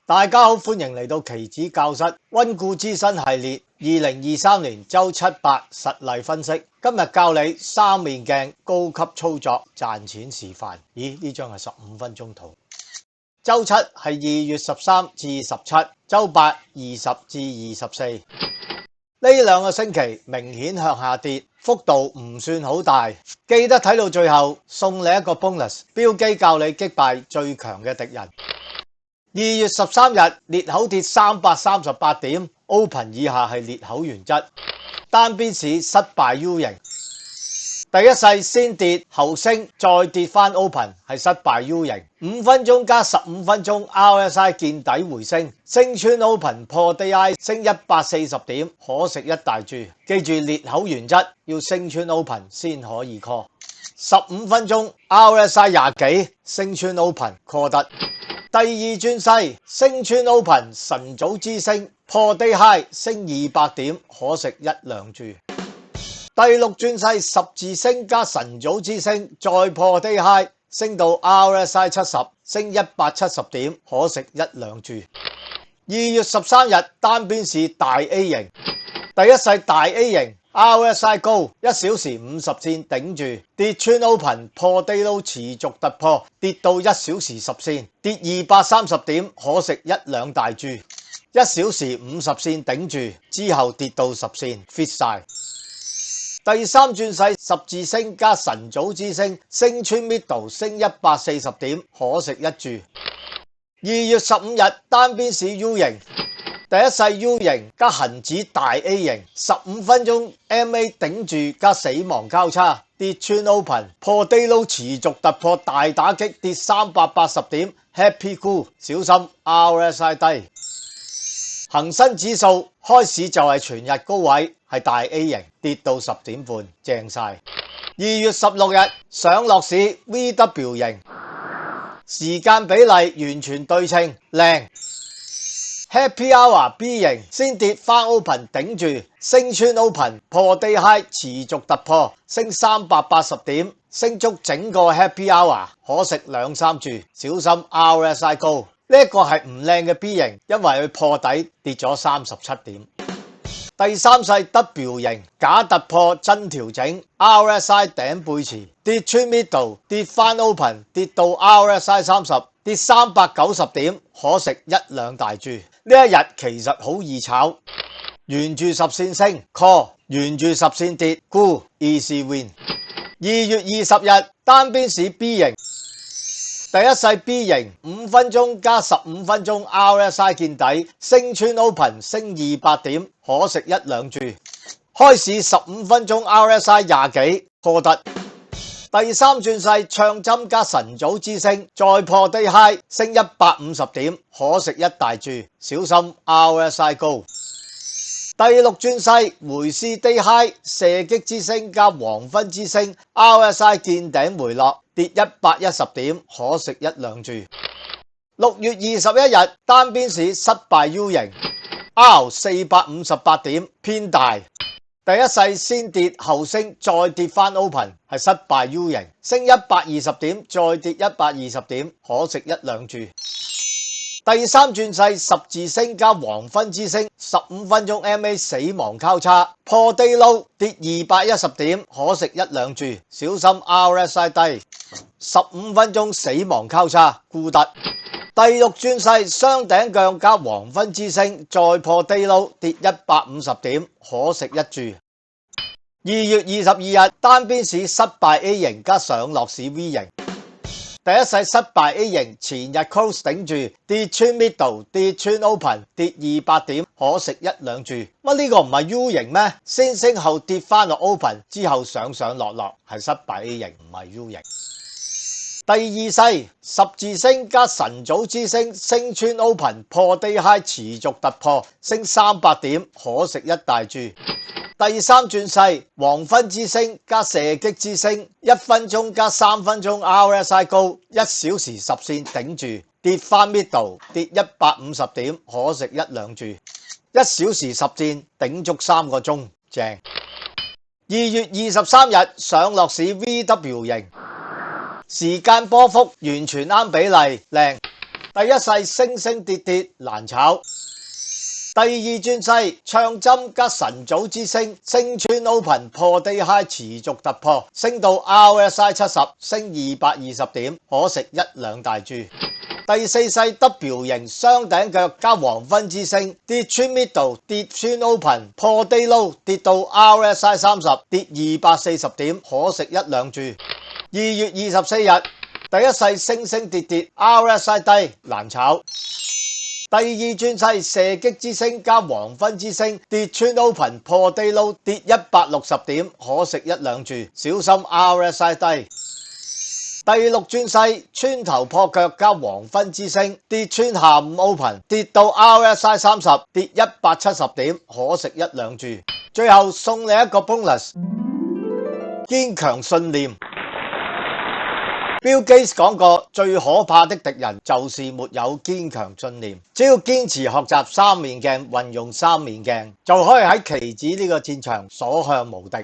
大家好，歡迎嚟到期指教室溫故知新系列2023年周七八實例分析。今日教你三面鏡高級操作賺錢示範。咦，呢張係15分鐘圖。周七係2月13至17，周八20至24。呢兩個星期明顯向下跌，幅度唔算好大。記得睇到最後，送你一個 bonus， 標機教你擊敗最強嘅敵人。2月13日裂口跌338點 ，open 以下係裂口原則，單邊市失敗 U 型。第一勢先跌後升，再跌翻 open 係失敗 U 型。5分鐘加15分鐘 RSI 見底回升，升穿 open 破 DI 升140點，可食一大注。記住裂口原則，要升穿 open 先可以 call。15分鐘 RSI 20幾，升穿 open call 得。第二轉勢升穿 open 晨早之星破 day high 升200點，可食一兩注。第六轉勢十字星加晨早之星再破 day high 升到 RSI 70升170點，可食一兩注。2月13日單邊市大 A 型，第一勢大 A 型 RSI 高1小時50線頂住，跌穿 open 破 day low 持續突破，跌到1小時10線跌230點，可食一兩大注。1小時50線頂住之後跌到10線 fit 晒。第三轉勢十字星加晨早之星升穿 middle 升140點，可食一注。2月15日單邊市 U 型，第一勢 U 型加恒指大 A 型，15分鐘 MA 頂住加死亡交叉，跌穿 open 破 day low 持續突破大打擊，跌380點 Happy Cool 小心 RSI 低。恒生指數開市就係全日高位，係大 A 型，跌到10點半，正晒。2月16日上落市 VW 型，時間比例完全對稱，靚。Happy Hour B 型先跌翻 open 頂住，升穿 open 破 day high 持續突破，升380點，升足整個 Happy Hour， 可食兩三注，小心 RSI 高。呢一個係唔靚嘅 B 型，因為佢破底跌咗37點。第三勢 W 型假突破真調整 ，RSI 頂背馳跌穿 middle 跌翻 open 跌到 RSI 30跌390點，可食一兩大注。呢一日其實好易炒，沿住十線升 call， 沿住十線跌沽 easy win。2月20日單邊市 B 型。第一勢 B 型5分鐘加15分鐘 RSI 見底，升穿 open 升200點，可食一兩注。開市15分鐘 RSI 20幾，破得。第三轉勢唱針加晨早之星，再破 day high 升150點，可食一大注，小心 RSI 高。第六轉勢回試 day high 射擊之星加黃昏之星 RSI 見頂回落，跌110點，可食一兩注。6月21日單邊市失敗 U 型 ，R 458點偏大。第一勢先跌後升，再跌翻 open 係失敗 U 型，升120點，再跌120點，可食一兩注。第三轉勢十字星加黃昏之星，15分鐘 MA 死亡交叉，破 day low 跌210點，可食一兩注，小心 RSI 低。15分鐘死亡交叉沽得。第六轉勢雙頂腳加黃昏之星，再破 day low 跌150點，可食一注。2月22日單邊市失敗 A 型加上落市 V 型。第一勢失敗 A 型前日 close 頂住，跌穿 middle 跌穿 open 跌200點，可食一兩注。乜呢個唔係 U 型咩？先升後跌翻落 open 之後上上落落，係失敗 A 型，唔係 U 型。第二勢十字星加晨早之星升穿 open 破 day high 持續突破，升300點，可食一大注。第三轉勢黃昏之星加射擊之星，1分鐘加3分鐘 RSI 高，1小時10線頂住，跌翻 middle 跌150點，可食一兩注。1小時10線頂足3個鐘，正。2月23日上落市 VW 型，時間波幅完全啱比例，靚。第一世升升跌跌難炒。第二轉勢唱針加晨早之星，升穿 Open 破 Day High 持續突破，升到 RSI 70，升220點，可食一兩大注。第四勢 W 型雙頂腳加黃昏之星，跌穿 Middle， 跌穿 Open 破 Day Low， 跌到 RSI 30，跌240點，可食一兩注。2月24日第一勢升升跌跌 RSI 低難炒。第二轉勢射擊之星加黃昏之星，跌穿 Open 破 Day Low， 跌160點，可食一兩注，小心 RSI 低。第六轉勢穿頭破腳加黃昏之星，跌穿下午 Open， 跌到 RSI 30，跌170點，可食一兩注。最後送你一個 bonus， 堅強信念。Bill Gates 講過，最可怕的敵人就是沒有堅強信念。只要堅持學習三面鏡，運用三面鏡，就可以喺期指呢個戰場所向無敵。